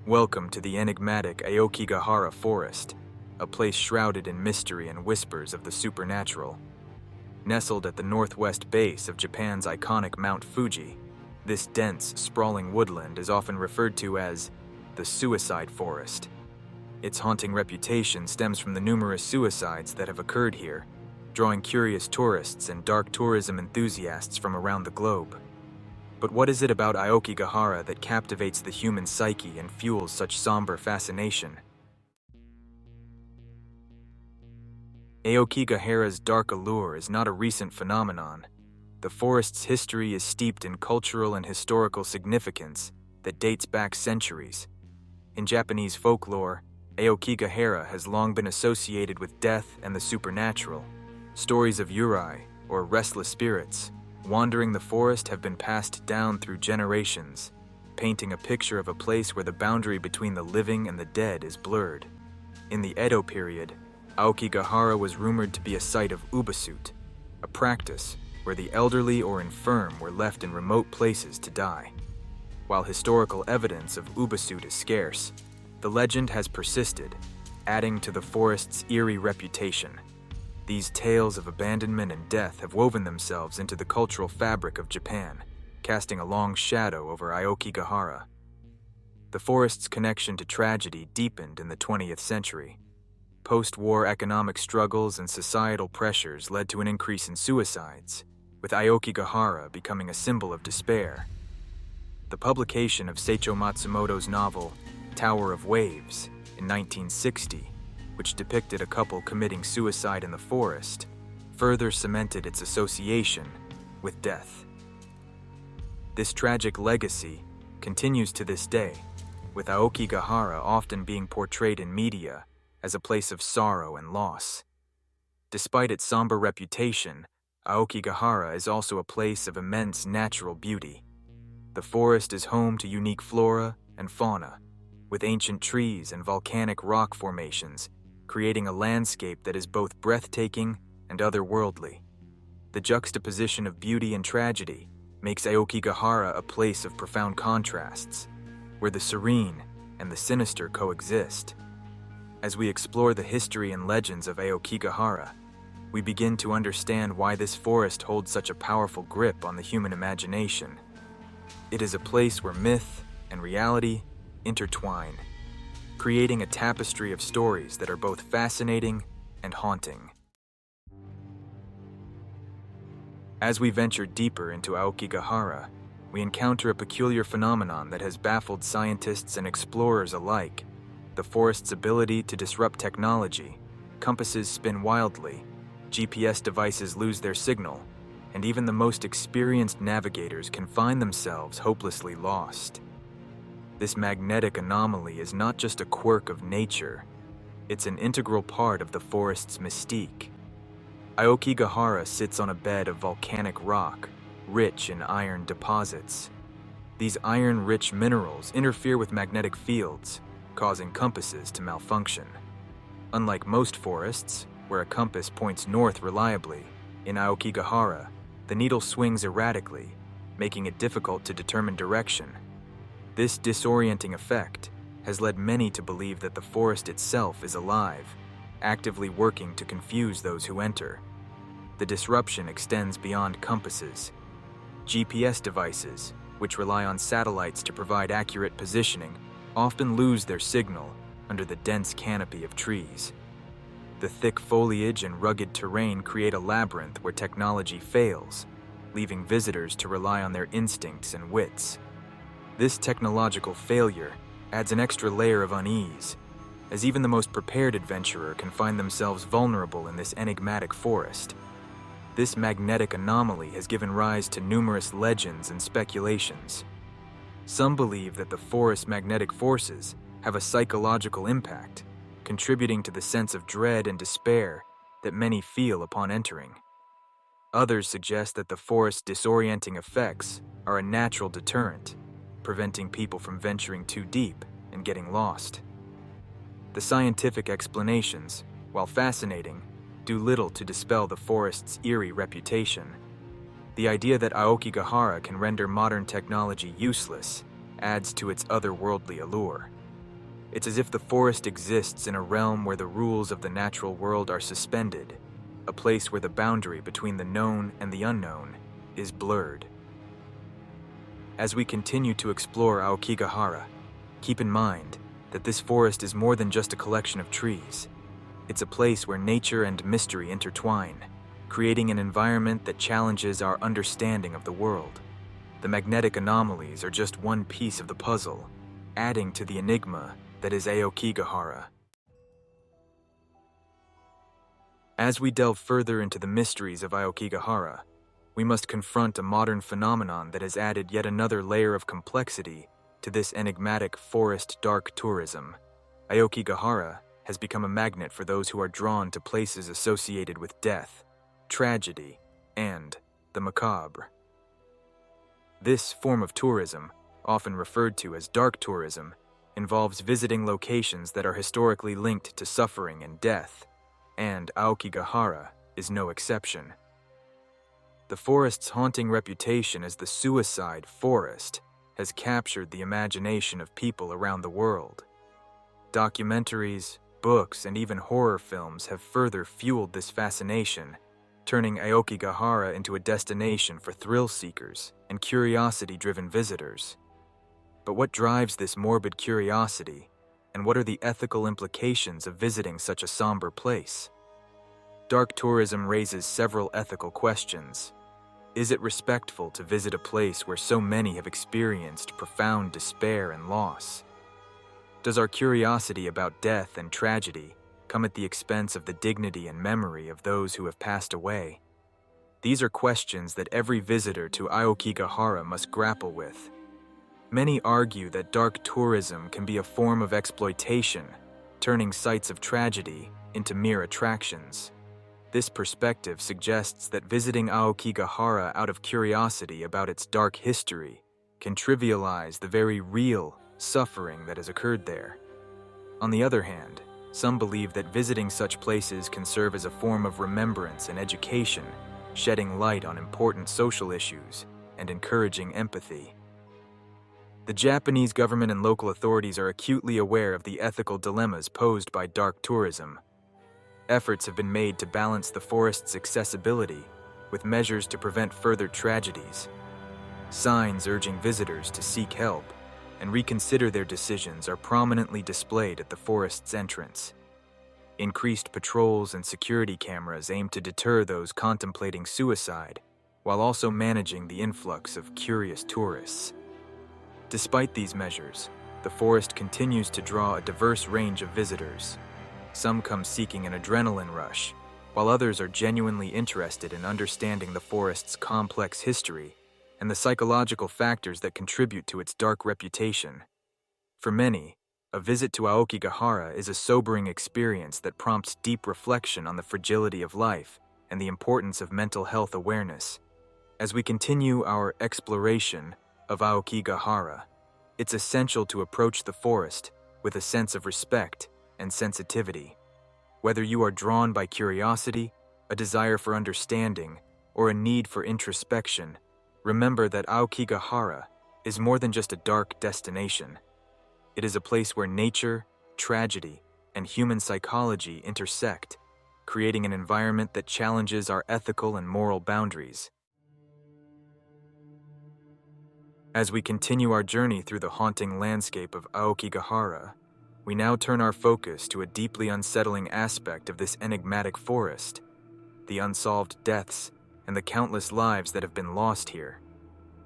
Welcome to the enigmatic Aokigahara Forest, a place shrouded in mystery and whispers of the supernatural. Nestled at the northwest base of Japan's iconic Mount Fuji, this dense, sprawling woodland is often referred to as the Suicide Forest. Its haunting reputation stems from the numerous suicides that have occurred here, drawing curious tourists and dark tourism enthusiasts from around the globe. But what is it about Aokigahara that captivates the human psyche and fuels such somber fascination? Aokigahara's dark allure is not a recent phenomenon. The forest's history is steeped in cultural and historical significance that dates back centuries. In Japanese folklore, Aokigahara has long been associated with death and the supernatural. Stories of eerie, or restless spirits, wandering the forest have been passed down through generations, painting a picture of a place where the boundary between the living and the dead is blurred. In the Edo period, Aokigahara was rumored to be a site of ubasute, a practice where the elderly or infirm were left in remote places to die. While historical evidence of ubasute is scarce, the legend has persisted, adding to the forest's eerie reputation. These tales of abandonment and death have woven themselves into the cultural fabric of Japan, casting a long shadow over Aokigahara. The forest's connection to tragedy deepened in the 20th century. Post-war economic struggles and societal pressures led to an increase in suicides, with Aokigahara becoming a symbol of despair. The publication of Seicho Matsumoto's novel, Tower of Waves, in 1960, which depicted a couple committing suicide in the forest, further cemented its association with death. This tragic legacy continues to this day, with Aokigahara often being portrayed in media as a place of sorrow and loss. Despite its somber reputation, Aokigahara is also a place of immense natural beauty. The forest is home to unique flora and fauna, with ancient trees and volcanic rock formations, creating a landscape that is both breathtaking and otherworldly. The juxtaposition of beauty and tragedy makes Aokigahara a place of profound contrasts, where the serene and the sinister coexist. As we explore the history and legends of Aokigahara, we begin to understand why this forest holds such a powerful grip on the human imagination. It is a place where myth and reality intertwine, creating a tapestry of stories that are both fascinating and haunting. As we venture deeper into Aokigahara, we encounter a peculiar phenomenon that has baffled scientists and explorers alike. The forest's ability to disrupt technology. Compasses spin wildly, GPS devices lose their signal, and even the most experienced navigators can find themselves hopelessly lost. This magnetic anomaly is not just a quirk of nature, it's an integral part of the forest's mystique. Aokigahara sits on a bed of volcanic rock, rich in iron deposits. These iron-rich minerals interfere with magnetic fields, causing compasses to malfunction. Unlike most forests, where a compass points north reliably, in Aokigahara, the needle swings erratically, making it difficult to determine direction. This disorienting effect has led many to believe that the forest itself is alive, actively working to confuse those who enter. The disruption extends beyond compasses. GPS devices, which rely on satellites to provide accurate positioning, often lose their signal under the dense canopy of trees. The thick foliage and rugged terrain create a labyrinth where technology fails, leaving visitors to rely on their instincts and wits. This technological failure adds an extra layer of unease, as even the most prepared adventurer can find themselves vulnerable in this enigmatic forest. This magnetic anomaly has given rise to numerous legends and speculations. Some believe that the forest's magnetic forces have a psychological impact, contributing to the sense of dread and despair that many feel upon entering. Others suggest that the forest's disorienting effects are a natural deterrent, preventing people from venturing too deep and getting lost. The scientific explanations, while fascinating, do little to dispel the forest's eerie reputation. The idea that Aokigahara can render modern technology useless adds to its otherworldly allure. It's as if the forest exists in a realm where the rules of the natural world are suspended, a place where the boundary between the known and the unknown is blurred. As we continue to explore Aokigahara, keep in mind that this forest is more than just a collection of trees. It's a place where nature and mystery intertwine, creating an environment that challenges our understanding of the world. The magnetic anomalies are just one piece of the puzzle, adding to the enigma that is Aokigahara. As we delve further into the mysteries of Aokigahara, we must confront a modern phenomenon that has added yet another layer of complexity to this enigmatic forest dark tourism. Aokigahara has become a magnet for those who are drawn to places associated with death, tragedy, and the macabre. This form of tourism, often referred to as dark tourism, involves visiting locations that are historically linked to suffering and death, and Aokigahara is no exception. The forest's haunting reputation as the suicide forest has captured the imagination of people around the world. Documentaries, books, and even horror films have further fueled this fascination, turning Aokigahara into a destination for thrill seekers and curiosity-driven visitors. But what drives this morbid curiosity, and what are the ethical implications of visiting such a somber place? Dark tourism raises several ethical questions. Is it respectful to visit a place where so many have experienced profound despair and loss? Does our curiosity about death and tragedy come at the expense of the dignity and memory of those who have passed away? These are questions that every visitor to Aokigahara must grapple with. Many argue that dark tourism can be a form of exploitation, turning sites of tragedy into mere attractions. This perspective suggests that visiting Aokigahara out of curiosity about its dark history can trivialize the very real suffering that has occurred there. On the other hand, some believe that visiting such places can serve as a form of remembrance and education, shedding light on important social issues and encouraging empathy. The Japanese government and local authorities are acutely aware of the ethical dilemmas posed by dark tourism. Efforts have been made to balance the forest's accessibility with measures to prevent further tragedies. Signs urging visitors to seek help and reconsider their decisions are prominently displayed at the forest's entrance. Increased patrols and security cameras aim to deter those contemplating suicide, while also managing the influx of curious tourists. Despite these measures, the forest continues to draw a diverse range of visitors. Some come seeking an adrenaline rush, while others are genuinely interested in understanding the forest's complex history and the psychological factors that contribute to its dark reputation. For many, a visit to Aokigahara is a sobering experience that prompts deep reflection on the fragility of life and the importance of mental health awareness. As we continue our exploration of Aokigahara, it's essential to approach the forest with a sense of respect and sensitivity. Whether you are drawn by curiosity, a desire for understanding, or a need for introspection, remember that Aokigahara is more than just a dark destination. It is a place where nature, tragedy, and human psychology intersect, creating an environment that challenges our ethical and moral boundaries. As we continue our journey through the haunting landscape of Aokigahara, we now turn our focus to a deeply unsettling aspect of this enigmatic forest, the unsolved deaths and the countless lives that have been lost here.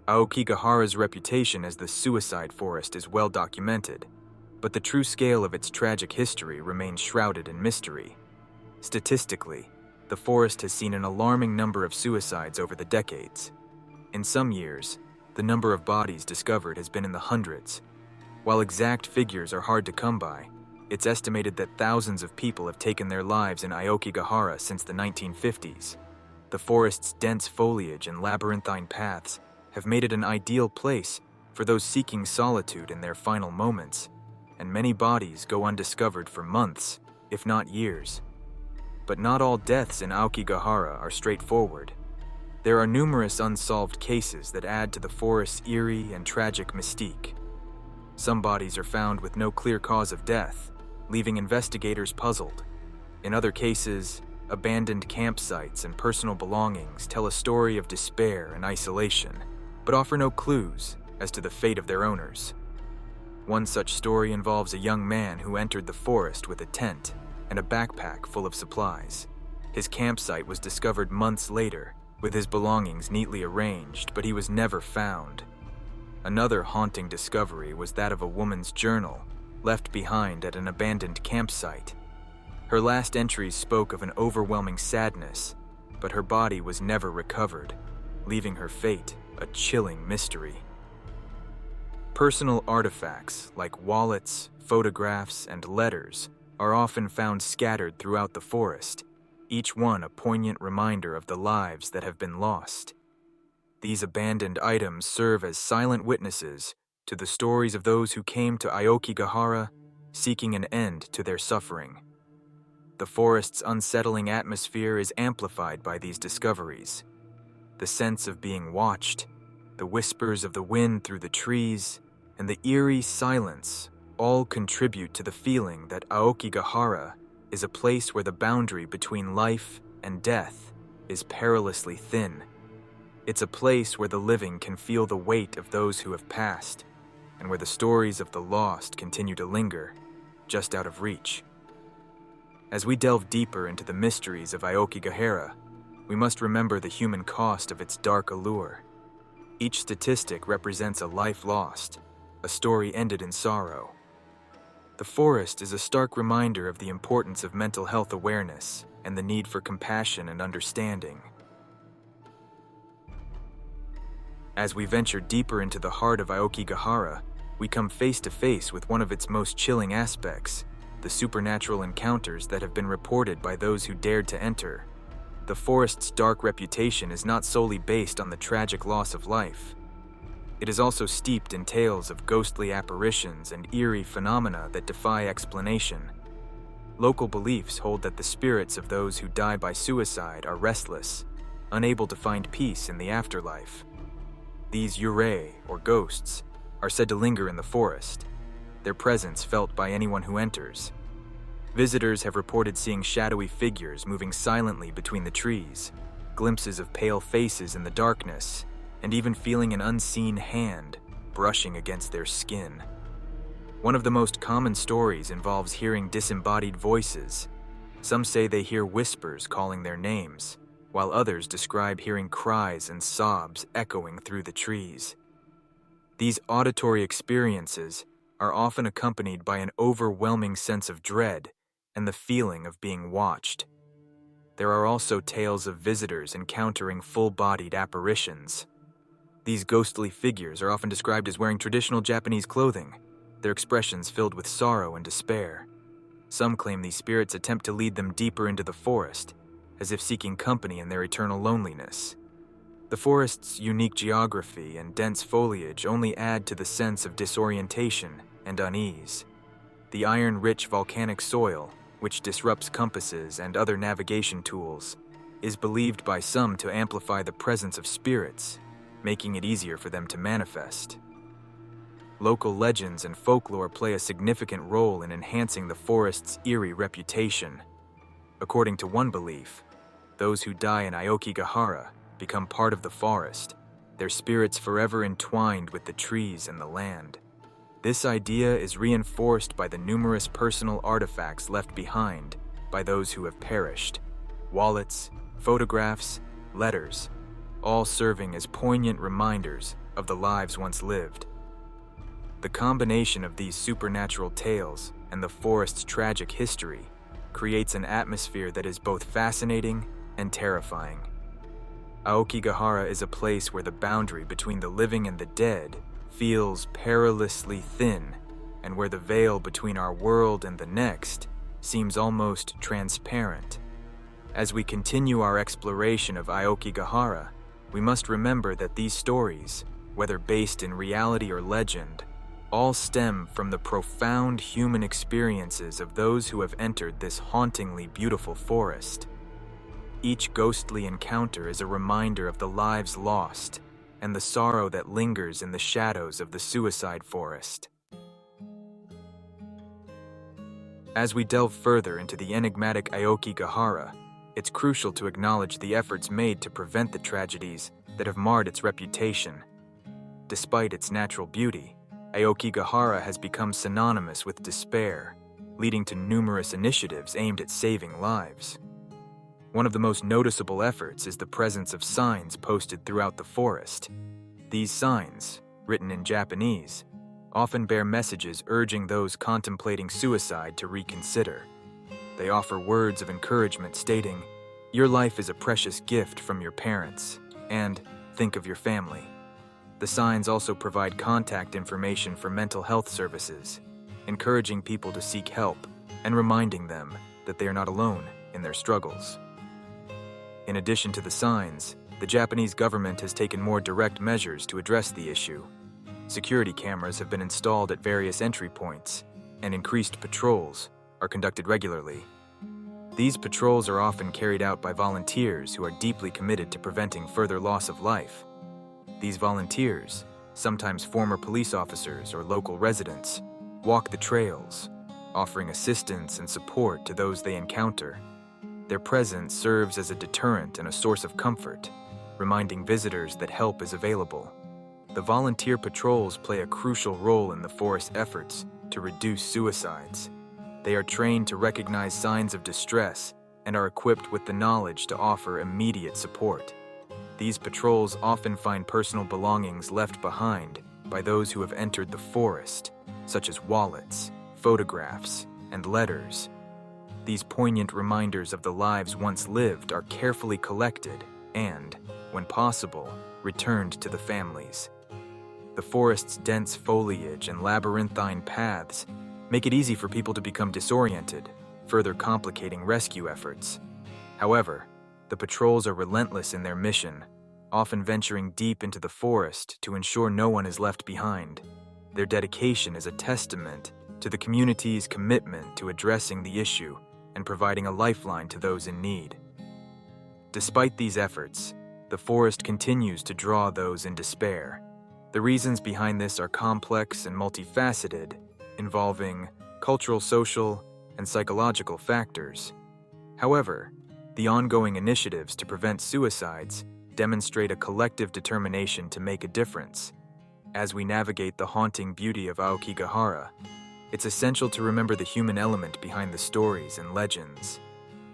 Aokigahara's reputation as the suicide forest is well documented, but the true scale of its tragic history remains shrouded in mystery. Statistically, the forest has seen an alarming number of suicides over the decades. In some years, the number of bodies discovered has been in the hundreds. While exact figures are hard to come by, it's estimated that thousands of people have taken their lives in Aokigahara since the 1950s. The forest's dense foliage and labyrinthine paths have made it an ideal place for those seeking solitude in their final moments, and many bodies go undiscovered for months, if not years. But not all deaths in Aokigahara are straightforward. There are numerous unsolved cases that add to the forest's eerie and tragic mystique. Some bodies are found with no clear cause of death, leaving investigators puzzled. In other cases, abandoned campsites and personal belongings tell a story of despair and isolation, but offer no clues as to the fate of their owners. One such story involves a young man who entered the forest with a tent and a backpack full of supplies. His campsite was discovered months later, with his belongings neatly arranged, but he was never found. Another haunting discovery was that of a woman's journal, left behind at an abandoned campsite. Her last entries spoke of an overwhelming sadness, but her body was never recovered, leaving her fate a chilling mystery. Personal artifacts like wallets, photographs, and letters are often found scattered throughout the forest, each one a poignant reminder of the lives that have been lost. These abandoned items serve as silent witnesses to the stories of those who came to Aokigahara seeking an end to their suffering. The forest's unsettling atmosphere is amplified by these discoveries. The sense of being watched, the whispers of the wind through the trees, and the eerie silence all contribute to the feeling that Aokigahara is a place where the boundary between life and death is perilously thin. It's a place where the living can feel the weight of those who have passed, and where the stories of the lost continue to linger, just out of reach. As we delve deeper into the mysteries of Aokigahara, we must remember the human cost of its dark allure. Each statistic represents a life lost, a story ended in sorrow. The forest is a stark reminder of the importance of mental health awareness and the need for compassion and understanding. As we venture deeper into the heart of Aokigahara, we come face to face with one of its most chilling aspects, the supernatural encounters that have been reported by those who dared to enter. The forest's dark reputation is not solely based on the tragic loss of life. It is also steeped in tales of ghostly apparitions and eerie phenomena that defy explanation. Local beliefs hold that the spirits of those who die by suicide are restless, unable to find peace in the afterlife. These yurei, or ghosts, are said to linger in the forest, their presence felt by anyone who enters. Visitors have reported seeing shadowy figures moving silently between the trees, glimpses of pale faces in the darkness, and even feeling an unseen hand brushing against their skin. One of the most common stories involves hearing disembodied voices. Some say they hear whispers calling their names, while others describe hearing cries and sobs echoing through the trees. These auditory experiences are often accompanied by an overwhelming sense of dread and the feeling of being watched. There are also tales of visitors encountering full-bodied apparitions. These ghostly figures are often described as wearing traditional Japanese clothing, their expressions filled with sorrow and despair. Some claim these spirits attempt to lead them deeper into the forest, as if seeking company in their eternal loneliness. The forest's unique geography and dense foliage only add to the sense of disorientation and unease. The iron-rich volcanic soil, which disrupts compasses and other navigation tools, is believed by some to amplify the presence of spirits, making it easier for them to manifest. Local legends and folklore play a significant role in enhancing the forest's eerie reputation. According to one belief, those who die in Aokigahara become part of the forest, their spirits forever entwined with the trees and the land. This idea is reinforced by the numerous personal artifacts left behind by those who have perished: wallets, photographs, letters, all serving as poignant reminders of the lives once lived. The combination of these supernatural tales and the forest's tragic history creates an atmosphere that is both fascinating and terrifying. Aokigahara is a place where the boundary between the living and the dead feels perilously thin, and where the veil between our world and the next seems almost transparent. As we continue our exploration of Aokigahara, we must remember that these stories, whether based in reality or legend, all stem from the profound human experiences of those who have entered this hauntingly beautiful forest. Each ghostly encounter is a reminder of the lives lost and the sorrow that lingers in the shadows of the suicide forest. As we delve further into the enigmatic Aokigahara, it's crucial to acknowledge the efforts made to prevent the tragedies that have marred its reputation. Despite its natural beauty, Aokigahara has become synonymous with despair, leading to numerous initiatives aimed at saving lives. One of the most noticeable efforts is the presence of signs posted throughout the forest. These signs, written in Japanese, often bear messages urging those contemplating suicide to reconsider. They offer words of encouragement stating, "Your life is a precious gift from your parents," and "Think of your family." The signs also provide contact information for mental health services, encouraging people to seek help and reminding them that they are not alone in their struggles. In addition to the signs, the Japanese government has taken more direct measures to address the issue. Security cameras have been installed at various entry points, and increased patrols are conducted regularly. These patrols are often carried out by volunteers who are deeply committed to preventing further loss of life. These volunteers, sometimes former police officers or local residents, walk the trails, offering assistance and support to those they encounter. Their presence serves as a deterrent and a source of comfort, reminding visitors that help is available. The volunteer patrols play a crucial role in the forest's efforts to reduce suicides. They are trained to recognize signs of distress and are equipped with the knowledge to offer immediate support. These patrols often find personal belongings left behind by those who have entered the forest, such as wallets, photographs, and letters. These poignant reminders of the lives once lived are carefully collected and, when possible, returned to the families. The forest's dense foliage and labyrinthine paths make it easy for people to become disoriented, further complicating rescue efforts. However, the patrols are relentless in their mission, often venturing deep into the forest to ensure no one is left behind. Their dedication is a testament to the community's commitment to addressing the issue and providing a lifeline to those in need. Despite these efforts, the forest continues to draw those in despair. The reasons behind this are complex and multifaceted, involving cultural, social, and psychological factors. However, the ongoing initiatives to prevent suicides demonstrate a collective determination to make a difference. As we navigate the haunting beauty of Aokigahara, it's essential to remember the human element behind the stories and legends.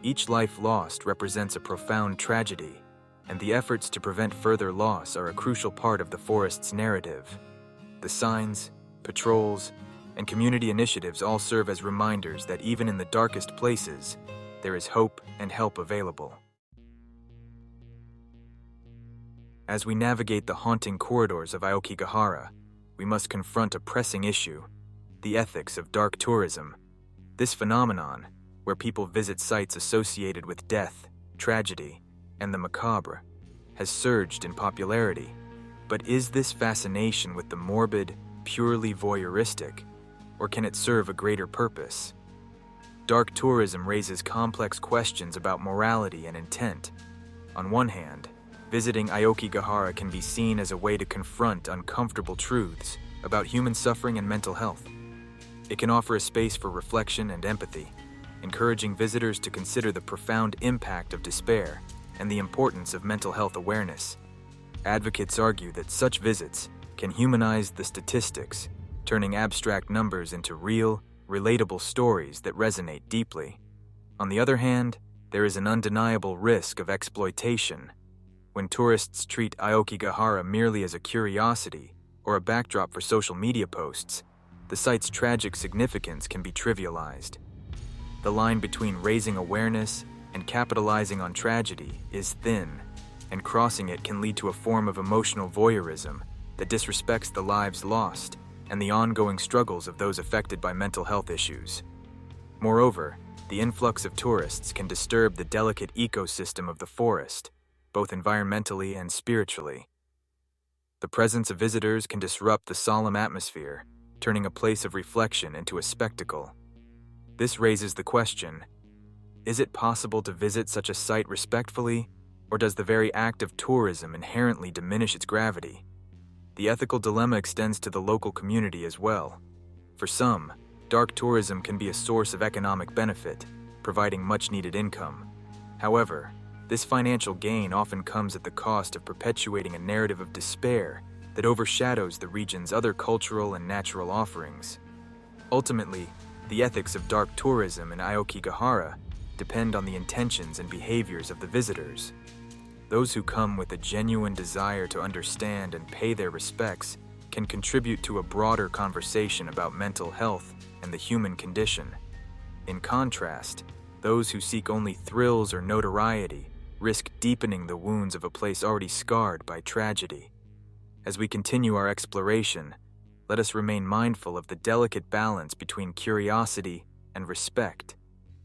Each life lost represents a profound tragedy, and the efforts to prevent further loss are a crucial part of the forest's narrative. The signs, patrols, and community initiatives all serve as reminders that even in the darkest places, there is hope and help available. As we navigate the haunting corridors of Aokigahara, we must confront a pressing issue: the ethics of dark tourism. This phenomenon, where people visit sites associated with death, tragedy, and the macabre, has surged in popularity. But is this fascination with the morbid purely voyeuristic, or can it serve a greater purpose? Dark tourism raises complex questions about morality and intent. On one hand, visiting Aokigahara can be seen as a way to confront uncomfortable truths about human suffering and mental health. It can offer a space for reflection and empathy, encouraging visitors to consider the profound impact of despair and the importance of mental health awareness. Advocates argue that such visits can humanize the statistics, turning abstract numbers into real, relatable stories that resonate deeply. On the other hand, there is an undeniable risk of exploitation. When tourists treat Aokigahara merely as a curiosity or a backdrop for social media posts, the site's tragic significance can be trivialized. The line between raising awareness and capitalizing on tragedy is thin, and crossing it can lead to a form of emotional voyeurism that disrespects the lives lost and the ongoing struggles of those affected by mental health issues. Moreover, the influx of tourists can disturb the delicate ecosystem of the forest, both environmentally and spiritually. The presence of visitors can disrupt the solemn atmosphere, turning a place of reflection into a spectacle. This raises the question: is it possible to visit such a site respectfully, or does the very act of tourism inherently diminish its gravity? The ethical dilemma extends to the local community as well. For some, Dark tourism can be a source of economic benefit, providing much-needed income. However, this financial gain often comes at the cost of perpetuating a narrative of despair that overshadows the region's other cultural and natural offerings. Ultimately, the ethics of dark tourism in Aokigahara depend on the intentions and behaviors of the visitors. Those who come with a genuine desire to understand and pay their respects can contribute to a broader conversation about mental health and the human condition. In contrast, those who seek only thrills or notoriety risk deepening the wounds of a place already scarred by tragedy. As we continue our exploration, let us remain mindful of the delicate balance between curiosity and respect.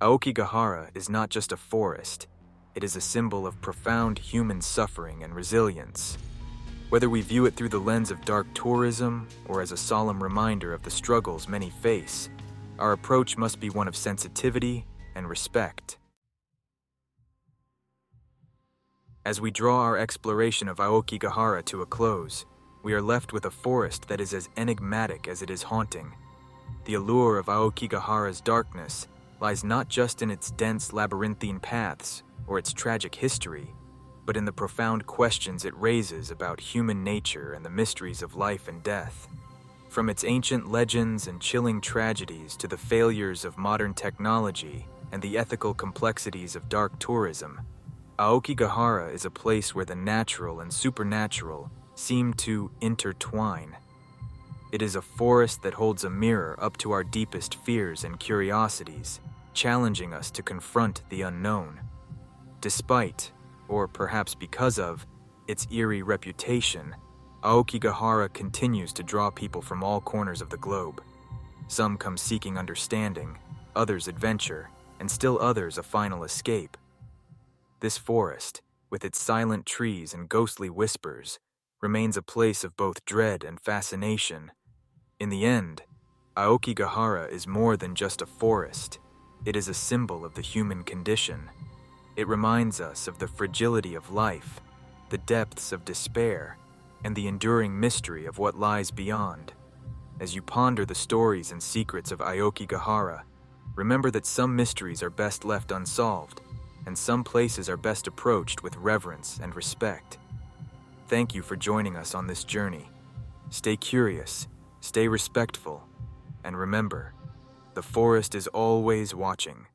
Aokigahara is not just a forest, it is a symbol of profound human suffering and resilience. Whether we view it through the lens of dark tourism or as a solemn reminder of the struggles many face, our approach must be one of sensitivity and respect. As we draw our exploration of Aokigahara to a close, we are left with a forest that is as enigmatic as it is haunting. The allure of Aokigahara's darkness lies not just in its dense labyrinthine paths or its tragic history, but in the profound questions it raises about human nature and the mysteries of life and death. From its ancient legends and chilling tragedies to the failures of modern technology and the ethical complexities of dark tourism, Aokigahara is a place where the natural and supernatural seem to intertwine. It is a forest that holds a mirror up to our deepest fears and curiosities, challenging us to confront the unknown. Despite, or perhaps because of, its eerie reputation, Aokigahara continues to draw people from all corners of the globe. Some come seeking understanding, others adventure, and still others a final escape. This forest, with its silent trees and ghostly whispers, remains a place of both dread and fascination. In the end, Aokigahara is more than just a forest. It is a symbol of the human condition. It reminds us of the fragility of life, the depths of despair, and the enduring mystery of what lies beyond. As you ponder the stories and secrets of Aokigahara, remember that some mysteries are best left unsolved, and some places are best approached with reverence and respect. Thank you for joining us on this journey. Stay curious, stay respectful, and remember, the forest is always watching.